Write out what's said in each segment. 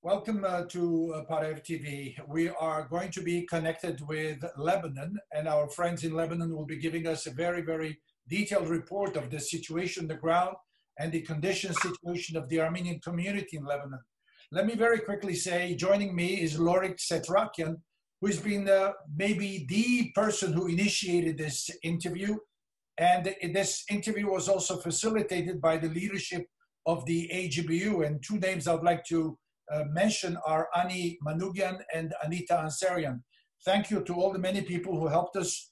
Welcome to Parev TV. We are going to be connected with Lebanon, and our friends in Lebanon will be giving us a very detailed report of the situation on the ground and the situation of the Armenian community in Lebanon. Let me very quickly say, joining me is Lorig Setrakian, who's been maybe the person who initiated this interview. And this interview was also facilitated by the leadership of the AGBU. And two names I'd like to mention are Ani Manugian and Anita Ansarian. Thank you to all the many people who helped us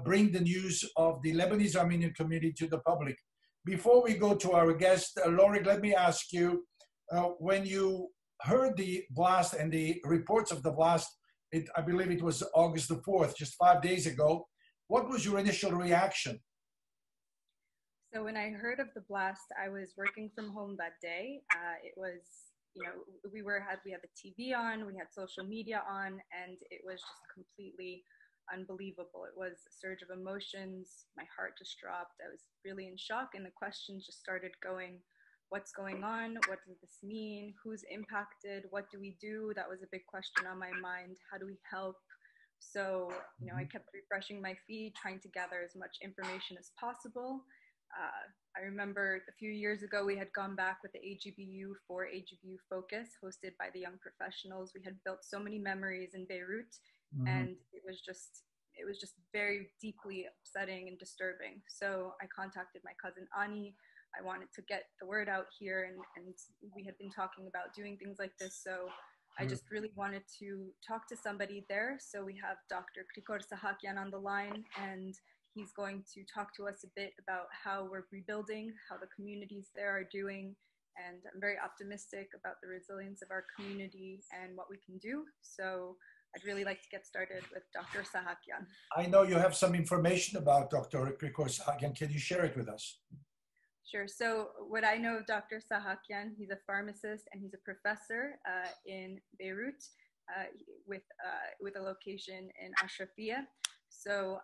bring the news of the Lebanese Armenian community to the public. Before we go to our guest, Lorig, let me ask you, when you heard the blast and the reports of the blast, I believe it was August the 4th, just 5 days ago, what was your initial reaction? So when I heard of the blast, I was working from home that day. It was, you know, we had the TV on, we had social media on, and it was just completely unbelievable. It was a surge of emotions. My heart just dropped. I was really in shock, and the questions just started going. What's going on? What does this mean? Who's impacted? What do we do? That was a big question on my mind. How do we help? So, you know, I kept refreshing my feed, trying to gather as much information as possible. I remember a few years ago, we had gone back with the AGBU for AGBU Focus, hosted by the young professionals. We had built so many memories in Beirut, and it was just very deeply upsetting and disturbing. So I contacted my cousin Ani. I wanted to get the word out here, and we had been talking about doing things like this. So I just really wanted to talk to somebody there. So we have Dr. Krikor Sahakian on the line, and he's going to talk to us a bit about how we're rebuilding, how the communities there are doing, and I'm very optimistic about the resilience of our community and what we can do. So I'd really like to get started with Dr. Sahakian. I know you have some information about Dr. Krikor Sahakian. Can you share it with us? Sure. So what I know of Dr. Sahakian, he's a pharmacist and he's a professor in Beirut with a location in Ashrafia. So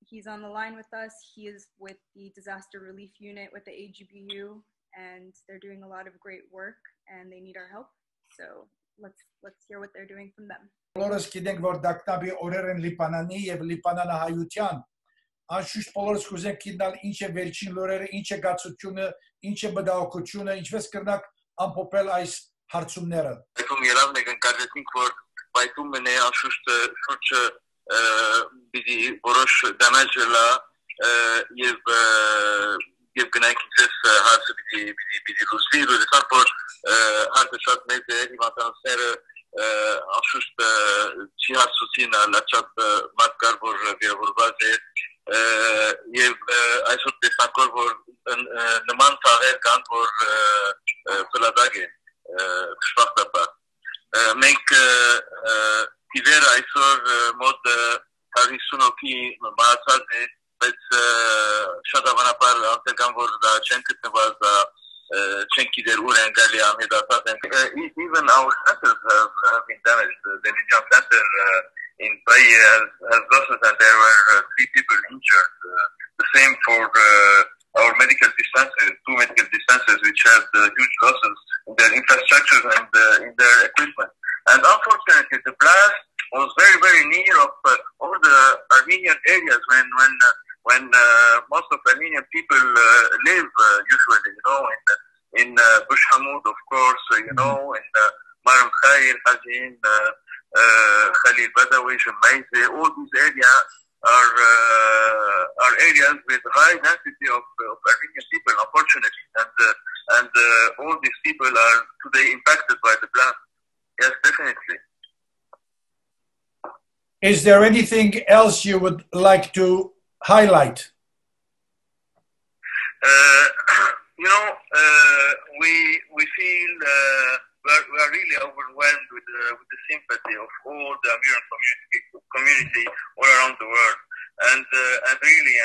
he's on the line with us. He is with the disaster relief unit with the AGBU, and they're doing a lot of great work and they need our help. So let's hear what they're doing from them. Բոլորս գիտենք, որ դակտաբի օրեր են Լիբանանի եւ Լիբանանահայության։ Անշուշտ բոլորս կուզենք գիտնալ ինչ է վերջին լուրերը, ինչ է գացությունը, ինչ է մտահոգությունը, ինչպես կրնակ ամփոփել այս հարցումները։ Այդում երավն եք ընկալեցինք, որ պայթում են անշուշտ շուրջը բիդի որոշ դամեջը եւ գնանք ինքս հարցը բիդի լուսվի, որովհետեւ որ հարցը շատ մեծ է, իմաստանները անշուշտ չի հասցուցին լաչապ մատկար, որ վիրավորված է եւ այսօր տեսանք, որ նման ծաղեր կան, որ պլադագ են շվախտապար։ Մենք Իվեր այսօր մոտ 150 հոգի մահացած է, բայց շատ հավանաբար անձնական, որ դա չեն գտնված, չեն գիտեր ուր են գալի անհետացած են. Even our centers have been damaged. The regional center in Bay has losses, and there were 3 people injured. The same for our medical dispensers, 2 medical dispensers, which had huge losses in their infrastructure and in their equipment. And unfortunately, the blast was very near of all the Armenian areas when most of Armenian people live usually, you know, in Bush Hamoud, of course, you know, in Maram Khair, Hajin, Khalil Badawi, Shemaize. All these areas are areas with high density of Armenian people, unfortunately, and all these people are today impacted by the blast. Yes, definitely. Is there anything else you would like to highlight? You know, we feel we are really overwhelmed with the sympathy of all the Armenian community all around the world, and really,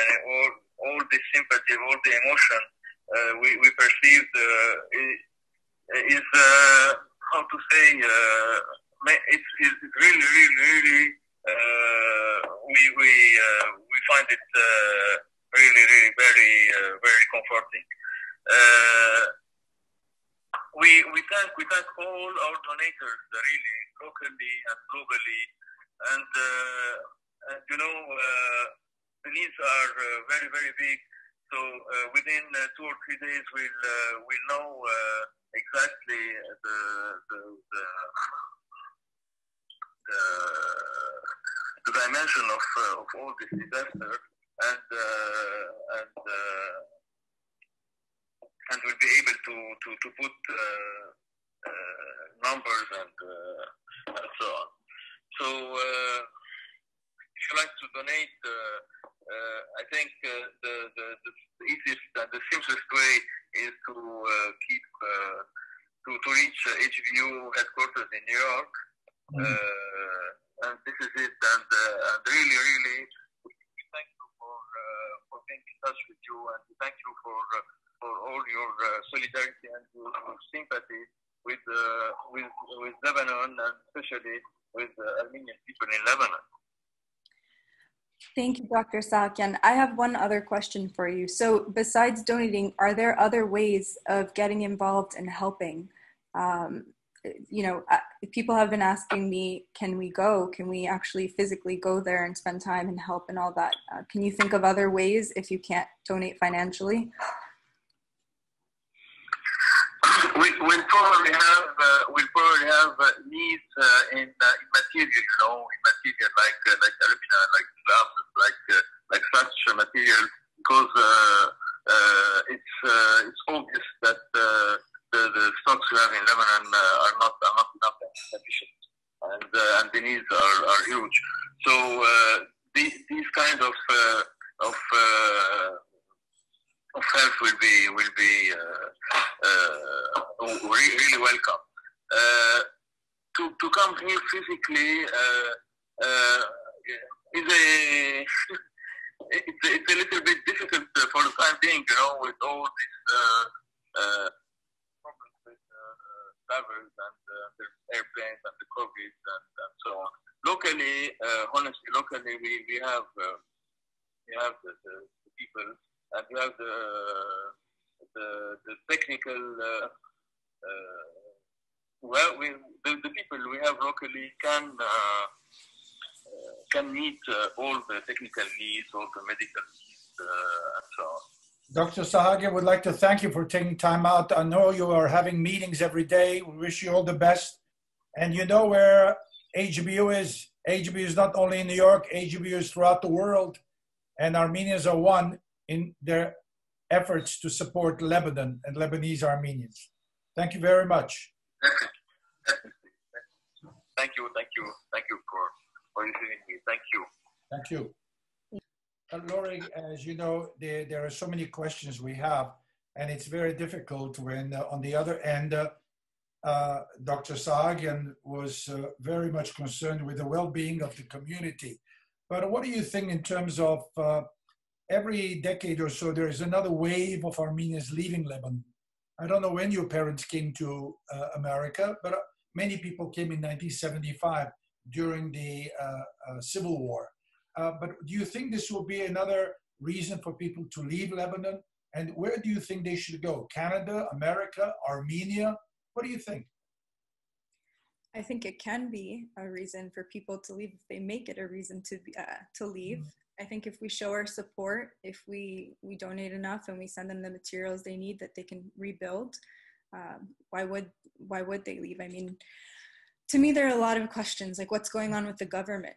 all the sympathy, all the emotion we perceived is how to say, it's really we find it really very comforting. we thank all our donators, really, locally and globally, and you know, the needs are very, very big. So within 2 or 3 days, we'll know exactly the dimension of all this disaster, and we'll be able to put numbers and so on. So if you like to donate, I think the easiest and the simplest way is to keep to reach AGBU headquarters in New York, and this is it. And really, really, we thank you for being in touch with you, and we thank you for all your solidarity and your sympathy with Lebanon, and especially with Armenian people in Lebanon. Thank you, Dr. Sahakian. I have one other question for you. So besides donating, are there other ways of getting involved and helping? You know, people have been asking me, can we go? Can we actually physically go there and spend time and help and all that? Can you think of other ways if you can't donate financially? We'll probably have needs in material, you know, in material like alumina, like glass, like such material, because it's obvious that the stocks we have in Lebanon are not enough and sufficient, and the needs are huge. So these kind of help will be really welcome. To come here physically it's a little bit difficult for the time being, you know, with all these problems with travels and the airplanes and the COVID and so on. Locally, honestly, we have the people, and we have the technical. The people we have locally can meet all the technical needs, all the medical needs, and so on. Dr. Sahakian would like to thank you for taking time out. I know you are having meetings every day. We wish you all the best. And you know where AGBU is. AGBU is not only in New York, AGBU is throughout the world. And Armenians are one in their efforts to support Lebanon and Lebanese Armenians. Thank you very much. Thank you for listening to me. Thank you. Thank you. Lorig, as you know, there are so many questions we have, and it's very difficult when on the other end, Dr. Sahakian was very much concerned with the well-being of the community. But what do you think in terms of every decade or so, there is another wave of Armenians leaving Lebanon? I don't know when your parents came to America, but many people came in 1975 during the Civil War. But do you think this will be another reason for people to leave Lebanon? And where do you think they should go? Canada, America, Armenia? What do you think? I think it can be a reason for people to leave if they make it a reason to leave. I think if we show our support, if we donate enough and we send them the materials they need that they can rebuild, why would they leave? I mean, to me, there are a lot of questions, like what's going on with the government?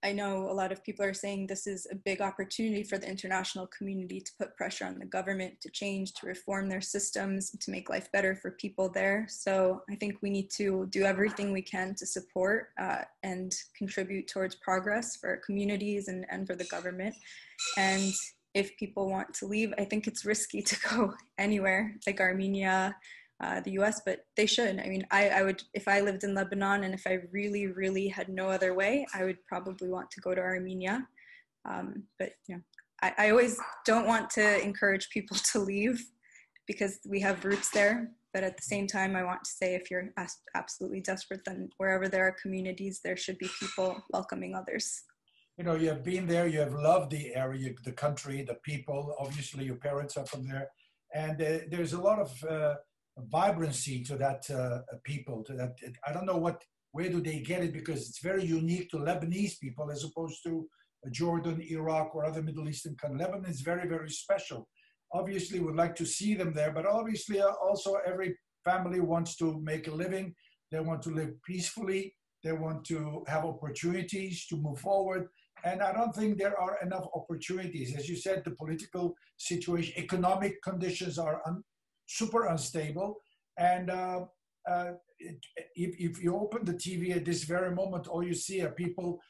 I know a lot of people are saying this is a big opportunity for the international community to put pressure on the government to change, to reform their systems, to make life better for people there. So I think we need to do everything we can to support and contribute towards progress for our communities and for the government. And if people want to leave, I think it's risky to go anywhere like Armenia, the US, but they should. I mean, I would, if I lived in Lebanon and if I really, really had no other way, I would probably want to go to Armenia. But you know, I always don't want to encourage people to leave because we have roots there. But at the same time, I want to say if you're absolutely desperate, then wherever there are communities, there should be people welcoming others. You know, you have been there, you have loved the area, the country, the people. Obviously, your parents are from there. And there's a lot of vibrancy to that people, to that. I don't know where do they get it, because it's very unique to Lebanese people as opposed to Jordan, Iraq, or other Middle Eastern countries. Lebanon is very, very special. Obviously, we'd like to see them there, but obviously also every family wants to make a living. They want to live peacefully. They want to have opportunities to move forward. And I don't think there are enough opportunities. As you said, the political situation, economic conditions are super unstable. And if you open the TV at this very moment, all you see are people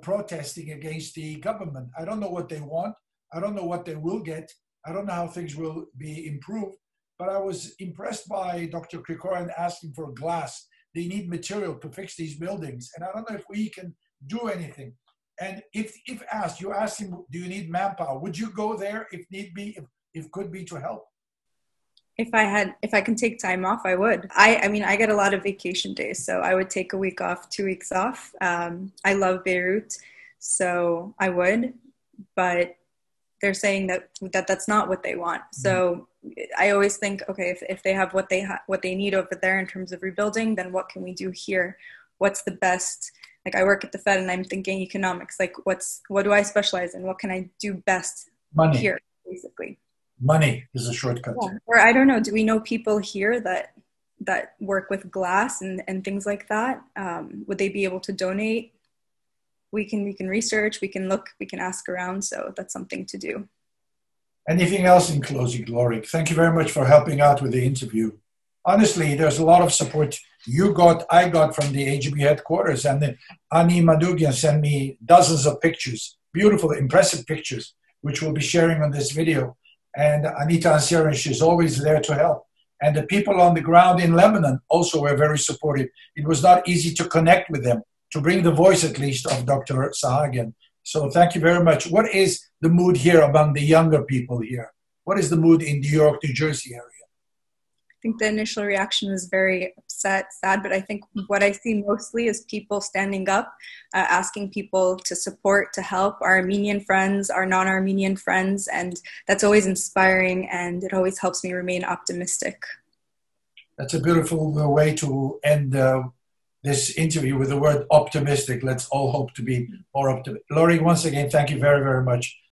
protesting against the government. I don't know what they want. I don't know what they will get. I don't know how things will be improved. But I was impressed by Dr. Krikor and asking for glass. They need material to fix these buildings. And I don't know if we can do anything. And if asked, you ask him, do you need manpower? Would you go there if need be, if could be, to help? If I can take time off, I would. I mean, I get a lot of vacation days, so I would take a week off, 2 weeks off. I love Beirut, so I would, but they're saying that's not what they want. So I always think, okay, if they have what they need over there in terms of rebuilding, then what can we do here? What's the best? Like, I work at the Fed and I'm thinking economics, like what do I specialize in? What can I do best here, basically? Money is a shortcut. Yeah. Or I don't know, do we know people here that work with glass and things like that? Would they be able to donate? We can research, we can look, we can ask around. So that's something to do. Anything else in closing, Lorig? Thank you very much for helping out with the interview. Honestly, there's a lot of support I got from the AGBU headquarters, and Ani Madougian sent me dozens of pictures, beautiful, impressive pictures, which we'll be sharing on this video. And Anita Ansarian, she's always there to help. And the people on the ground in Lebanon also were very supportive. It was not easy to connect with them, to bring the voice at least of Dr. Sahakian. So thank you very much. What is the mood here among the younger people here? What is the mood in New York, New Jersey area? I think the initial reaction was very upset, sad, but I think what I see mostly is people standing up, asking people to support, to help our Armenian friends, our non-Armenian friends, and that's always inspiring, and it always helps me remain optimistic. That's a beautiful way to end this interview, with the word optimistic. Let's all hope to be more optimistic. Lorig, once again, thank you very, very much.